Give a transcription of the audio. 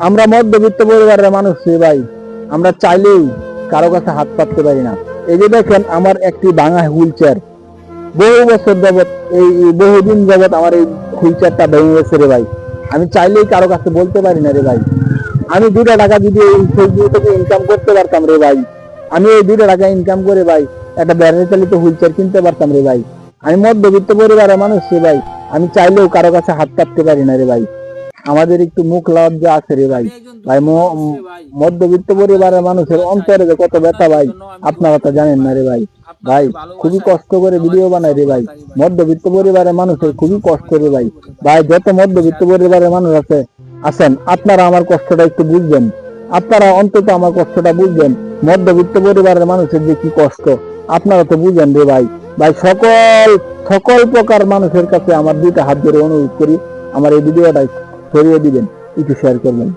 আমরা মধ্যবিত্ত পরিবারের মানুষ রে ভাই, আমরা চাইলেই কারো কাছে হাত পাততে পারি না। এই যে দেখেন আমার একটি ভাঙা হুইল চেয়ার, বহু বছর যাবৎ, এই বহুদিন যাবৎ আমার এই হুইল চেয়ারটা ভেঙে গেছে রে ভাই। আমি চাইলেই কারো কাছে বলতে পারি না রে ভাই। আমি 2টা টাকা যদি এই ফেসবুক থেকে ইনকাম করতে পারতাম রে ভাই, আমি এই 2টা টাকা ইনকাম করে ভাই একটা ব্যাটারি চালিত হুইল চেয়ার কিনতে পারতাম রে ভাই। আমি মধ্যবিত্ত পরিবারের মানুষ রে ভাই, আমি চাইলেও কারো কাছে হাত পাততে পারি না রে ভাই। আমাদের একটু মুখ লজ্জা আছে রে ভাই। ভাই মধ্যবিত্ত পরিবারের মানুষের অন্তরে যে কত ব্যথা ভাই, আপনারা তো জানেন না রে ভাই। ভাই খুবই কষ্ট করে ভিডিও বানাই রে ভাই। মধ্যবিত্ত পরিবারের মানুষের খুবই কষ্ট রে ভাই। ভাই যত মধ্যবিত্ত পরিবারের মানুষ আছে আছেন, আপনারা আমার কষ্টটা একটু বুঝবেন। আপনারা অন্তত আমার কষ্টটা বুঝবেন। মধ্যবিত্ত পরিবারের মানুষের যে কি কষ্ট আপনারা তো বুঝেন রে ভাই। ভাই সকল সকল প্রকার মানুষের কাছে আমার 2টা হাত ধরে অনুরোধ করি, আমার এই ভিডিওটা ছড়িয়ে দিবেন, একটু শেয়ার করবেন।